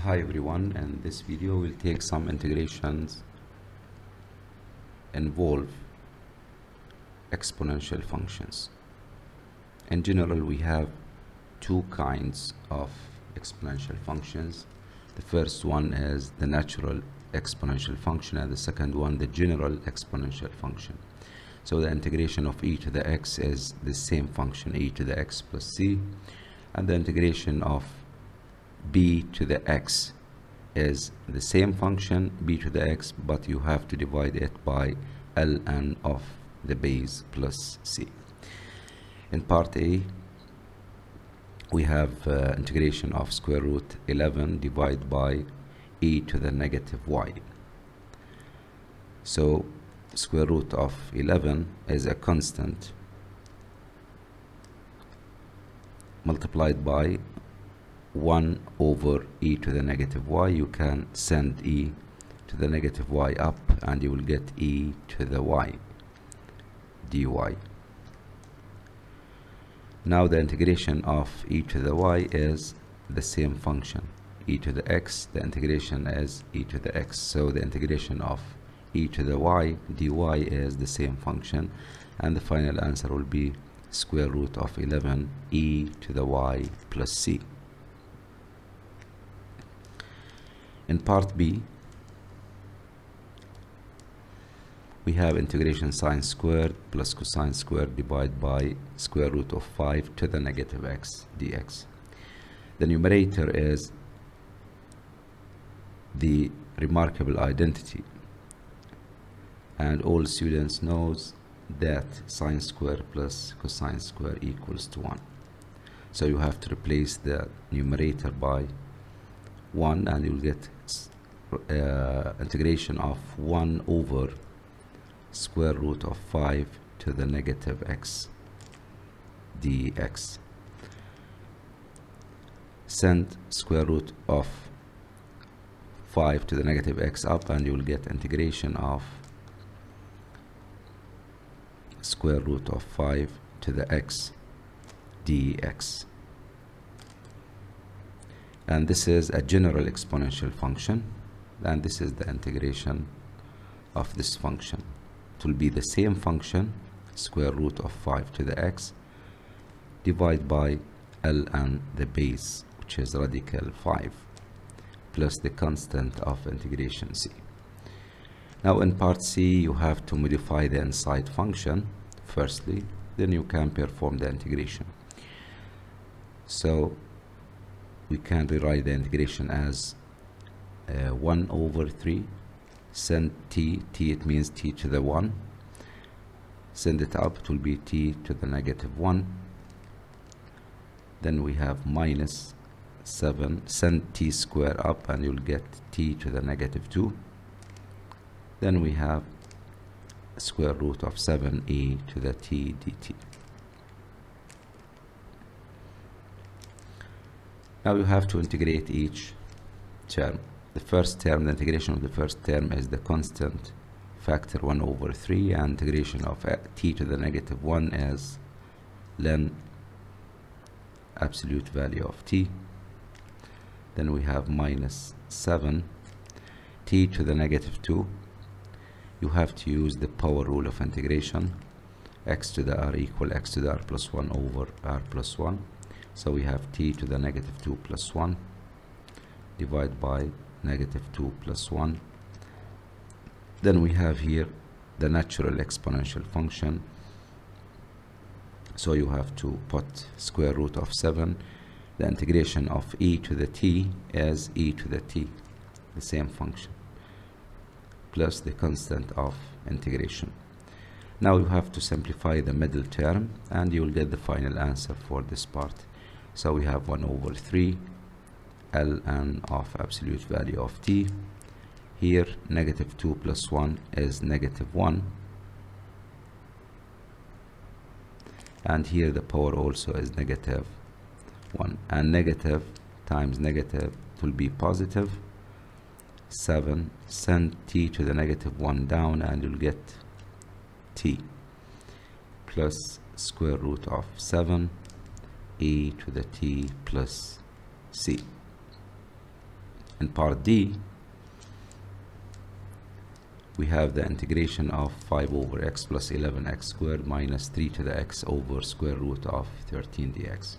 Hi everyone, in this video we'll take some integrations involve exponential functions. In general, we have two kinds of exponential functions. The first one is the natural exponential function, and the second one the general exponential function. So the integration of e to the x is the same function, e to the x plus c, and the integration of b to the x is the same function, b to the x, but you have to divide it by ln of the base plus c. In part A, we have integration of square root 11 divided by e to the negative y. So square root of 11 is a constant multiplied by 1 over e to the negative y. You can send e to the negative y up and you will get e to the y dy. Now the integration of e to the y is the same function, e to the x, the integration is e to the x. So the integration of e to the y dy is the same function, and the final answer will be square root of 11 e to the y plus c. In part B, we have integration sine squared plus cosine squared divided by square root of 5 to the negative x dx. The numerator is the remarkable identity, and all students knows that sine squared plus cosine squared equals to 1. So you have to replace the numerator by 1 and you'll get integration of 1 over square root of 5 to the negative x dx. Send square root of 5 to the negative x up and you will get integration of square root of 5 to the x dx. And this is a general exponential function, and this is the integration of this function. It will be the same function, square root of 5 to the x divided by ln the base, which is radical 5, plus the constant of integration c. Now in part C, you have to modify the inside function firstly, then you can perform the integration. So we can rewrite the integration as 1 over 3, send t, it means t to the 1, send it up, it will be t to the negative 1, then we have minus 7, send t square up and you'll get t to the negative 2, then we have square root of 7e to the t dt. Now you have to integrate each term. The first term, the integration of the first term is the constant factor 1 over 3, and integration of t to the negative 1 is ln absolute value of t. Then we have minus 7 t to the negative 2. You have to use the power rule of integration, x to the r equal x to the r plus 1 over r plus 1. So we have t to the negative 2 plus 1 divided by negative 2 plus 1. Then we have here the natural exponential function. So you have to put square root of 7. The integration of e to the t is e to the t, the same function, plus the constant of integration. Now you have to simplify the middle term and you will get the final answer for this part. So we have 1 over 3 ln of absolute value of t. Here negative 2 plus 1 is negative 1, and here the power also is negative 1, and negative times negative, it will be positive 7, send t to the negative 1 down and you'll get t plus square root of 7 e to the t plus c. In part D, we have the integration of 5 over x plus 11x squared minus 3 to the x over square root of 13 dx.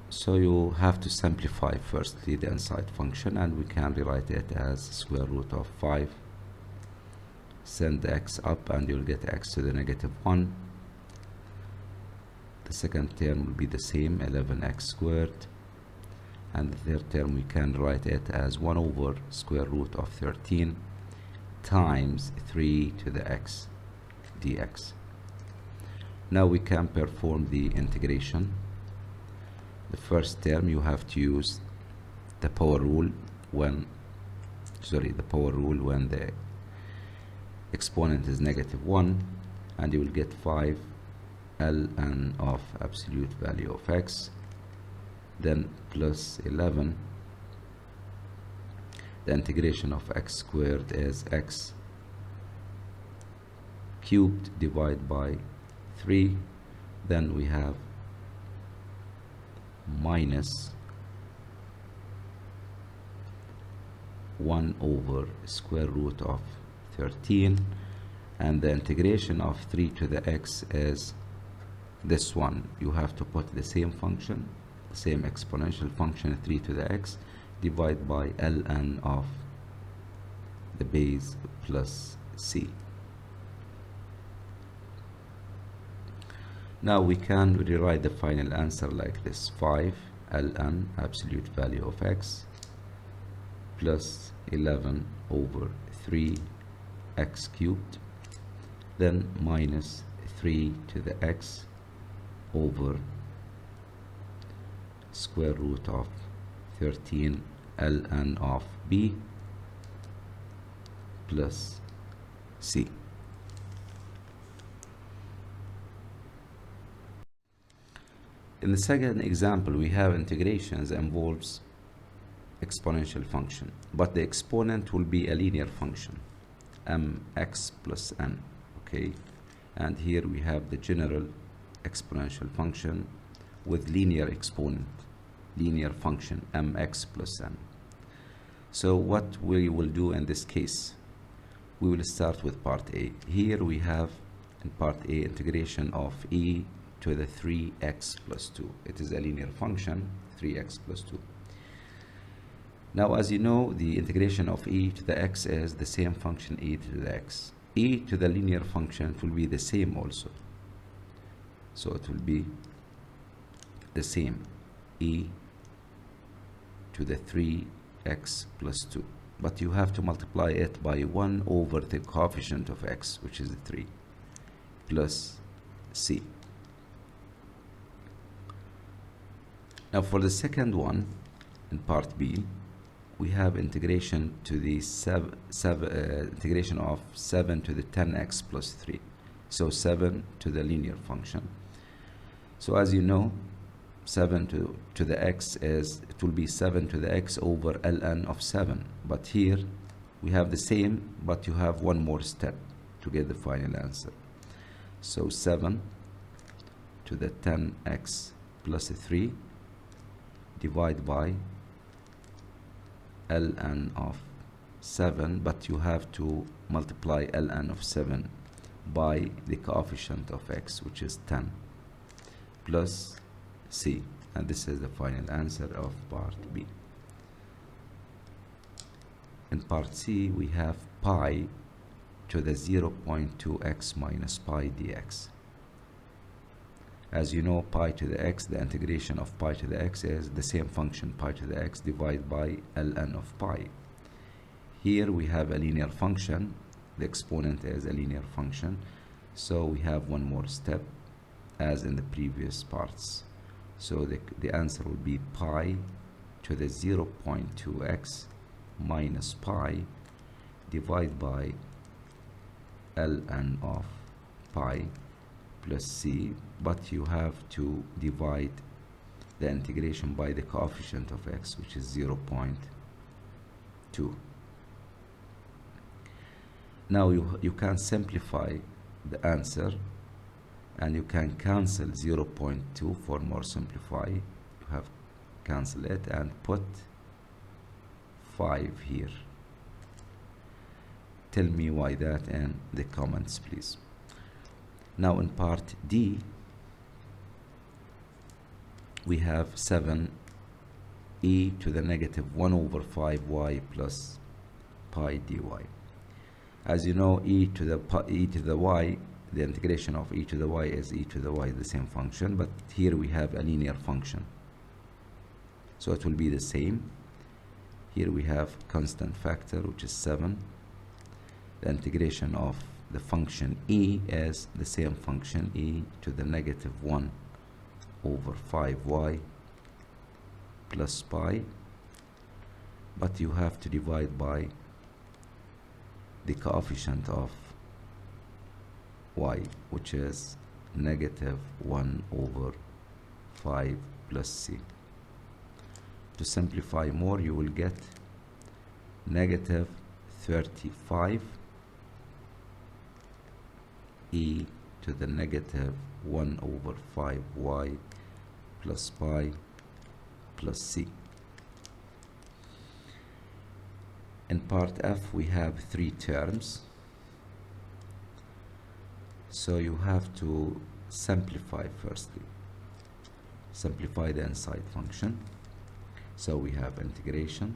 So you have to simplify firstly the inside function, and we can rewrite it as square root of 5. Send the x up and you'll get x to the negative 1. The second term will be the same, 11x squared. And the third term we can write it as 1 over square root of 13 times 3 to the x dx. Now we can perform the integration. The first term you have to use the power rule when the exponent is negative 1, and you will get 5 ln of absolute value of x, then plus 11. The integration of x squared is x cubed divided by 3. Then we have minus 1 over square root of 13, and the integration of 3 to the x is this one. You have to put the same function, the same exponential function, 3 to the x, divided by ln of the base plus c. Now we can rewrite the final answer like this: 5 ln absolute value of x plus 11 over 3 x cubed, then minus 3 to the x over square root of 13 ln of b plus c. In the second example, we have integrations that involves exponential function, but the exponent will be a linear function, mx plus n. Okay, and here we have the general exponential function with linear exponent, linear function mx plus n. So what we will do in this case, we will start with part A. Here we have in part A integration of e to the 3x plus 2. It is a linear function, 3x plus 2. Now, as you know, the integration of e to the x is the same function e to the x. E to the linear function will be the same also. So it will be the same, e to the 3x plus 2. But you have to multiply it by 1 over the coefficient of x, which is 3, plus c. Now for the second one, in part B, we have integration to the integration of 7 to the 10x plus 3. So 7 to the linear function. So as you know, 7 to the x is, it will be 7 to the x over ln of 7. But here we have the same, but you have one more step to get the final answer. So 7 to the 10x plus 3 divided by ln of 7, but you have to multiply ln of 7 by the coefficient of x, which is 10, plus c. And this is the final answer of part B. In part C, we have pi to the 0.2x minus pi dx. As you know, pi to the x, the integration of pi to the x is the same function, pi to the x divided by ln of pi. Here we have a linear function, the exponent is a linear function, so we have one more step as in the previous parts. So the answer will be pi to the 0.2x minus pi divided by ln of pi plus c, but you have to divide the integration by the coefficient of x, which is 0.2. Now you can simplify the answer, and you can cancel 0.2 for more simplify. You have cancel it and put 5 here. Tell me why that in the comments, please. Now in part D, we have 7 e to the negative 1 over 5y plus pi dy. As you know, e to the y, the integration of e to the y is e to the y, the same function, but here we have a linear function, so it will be the same. Here we have constant factor, which is 7. The integration of the function e is the same function, e to the negative 1 over 5y plus pi, but you have to divide by the coefficient of y, which is negative 1 over 5 plus c. To simplify more, you will get negative 35 e to the negative 1 over 5y plus pi plus c. In part F, we have 3 terms, so you have to simplify firstly. Simplify the inside function. So we have integration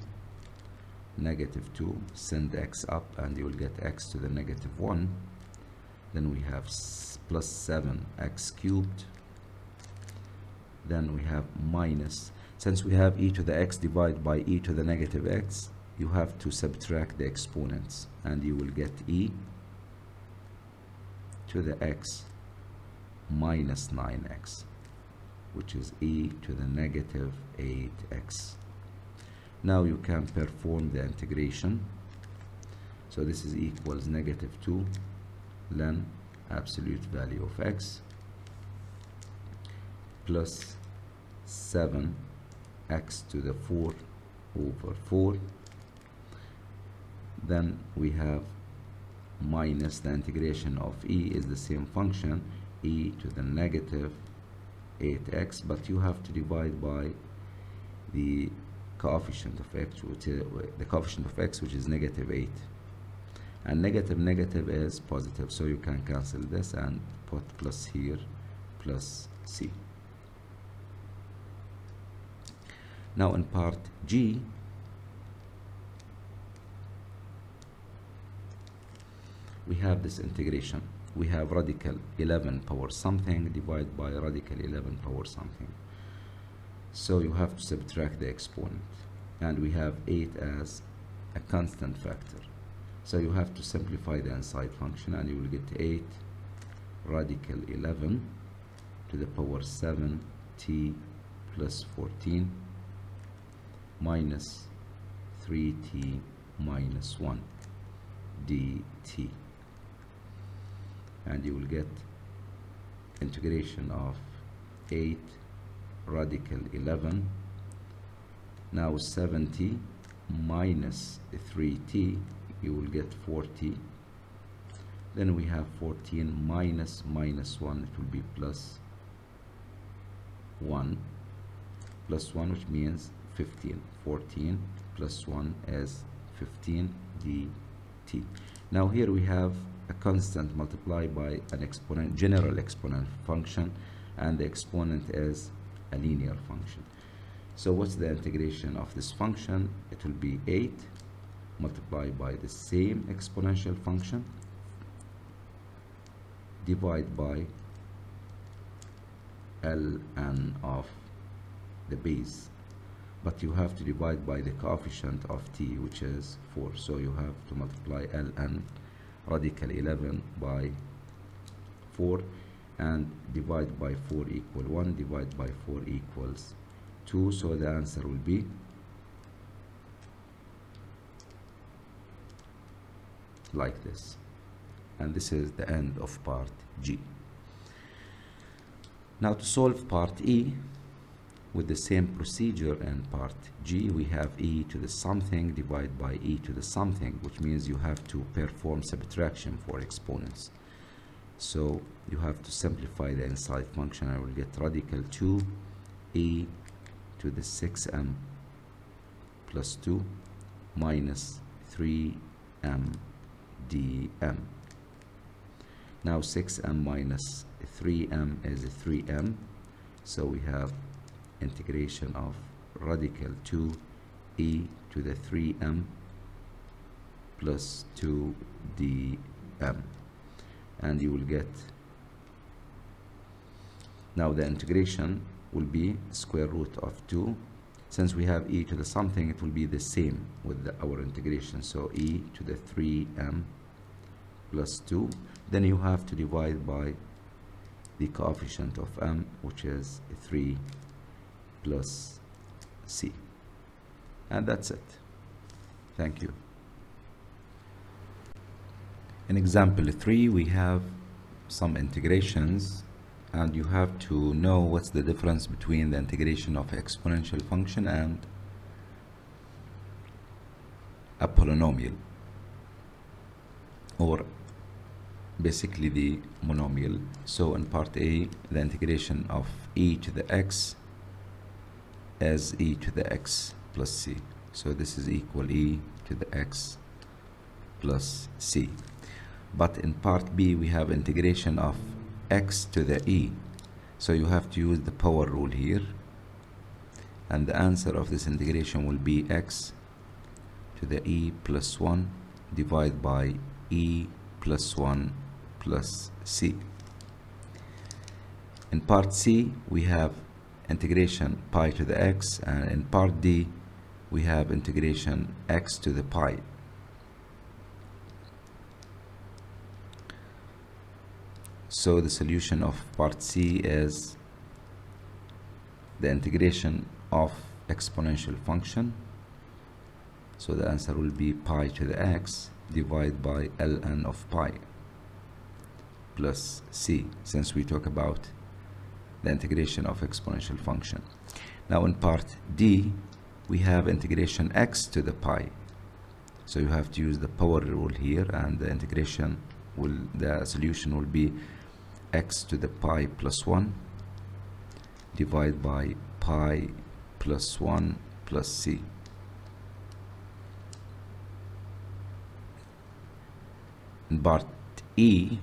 negative 2, send x up and you will get x to the negative 1. Then we have plus 7x cubed. Then we have minus, since we have e to the x divided by e to the negative x, you have to subtract the exponents and you will get e to the x minus 9x, which is e to the negative 8x. Now you can perform the integration. So this is equals negative 2 ln absolute value of x plus 7x to the 4 over 4. Then we have minus the integration of e is the same function, e to the negative 8x, but you have to divide by the coefficient of x, which is negative 8. And negative is positive, so you can cancel this and put plus here plus c. Now in part G, we have this integration. We have radical 11 power something divided by radical 11 power something. So you have to subtract the exponent, and we have 8 as a constant factor. So you have to simplify the inside function and you will get 8 radical 11 to the power 7t plus 14 minus 3t minus 1 dt, and you will get integration of 8 radical 11, now 70 minus 3t, you will get 40. Then we have 14 minus 1, it will be plus 1, which means 15. 14 plus 1 is 15 dt. Now here we have a constant multiplied by an exponent, general exponent function, and the exponent is a linear function. So what's the integration of this function? It will be 8 multiplied by the same exponential function divided by ln of the base, but you have to divide by the coefficient of t, which is 4. So you have to multiply ln radical 11 by 4 and divide by 4 equal 1, divide by 4 equals 2. So the answer will be like this. And this is the end of part G. Now to solve part E with the same procedure in part G, we have e to the something divided by e to the something, which means you have to perform subtraction for exponents. So you have to simplify the inside function. I will get radical 2 e to the 6m plus 2 minus 3m dm. Now 6m minus 3m is 3m, so we have integration of radical 2 e to the 3m plus 2 dm, and you will get, now the integration will be square root of 2. Since we have e to the something, it will be the same with our integration, so e to the 3m plus 2. Then you have to divide by the coefficient of m, which is 3 plus c. And that's it. Thank you. In example 3, we have some integrations, and you have to know what's the difference between the integration of exponential function and a polynomial, or basically the monomial. So in part A, the integration of e to the x as e to the x plus c. So this is equal e to the x plus c. But in part B, we have integration of x to the e. So you have to use the power rule here. And the answer of this integration will be x to the e plus 1 divided by e plus 1 plus c. In part C, we have integration pi to the x, and in part D, we have integration x to the pi. So the solution of part C is the integration of exponential function. So the answer will be pi to the x divided by ln of pi plus c, since we talk about the integration of exponential function. Now in part D, we have integration x to the pi. So you have to use the power rule here, and the integration will, the solution will be x to the pi plus 1 divided by pi plus 1 plus c. In part E,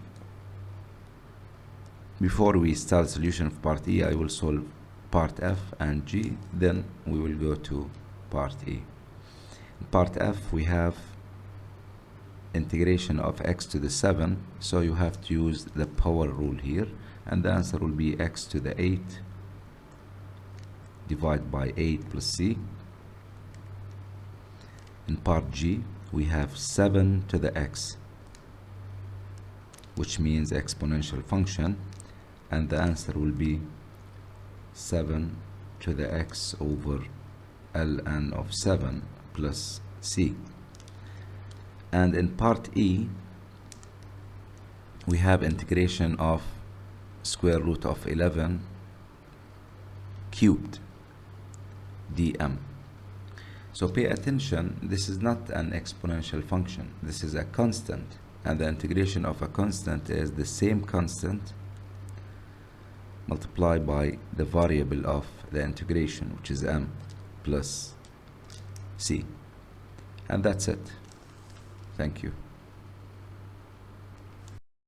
before we start solution of part E, I will solve part F and G, then we will go to part E. In part F, we have integration of x to the 7, so you have to use the power rule here, and the answer will be x to the 8 divided by 8 plus c. In part G, we have 7 to the x, which means exponential function, and the answer will be 7 to the x over ln of 7 plus c. And in part E, we have integration of square root of 11 cubed dm. So pay attention, this is not an exponential function, this is a constant, and the integration of a constant is the same constant multiplied by the variable of the integration, which is m plus c. And that's it. Thank you.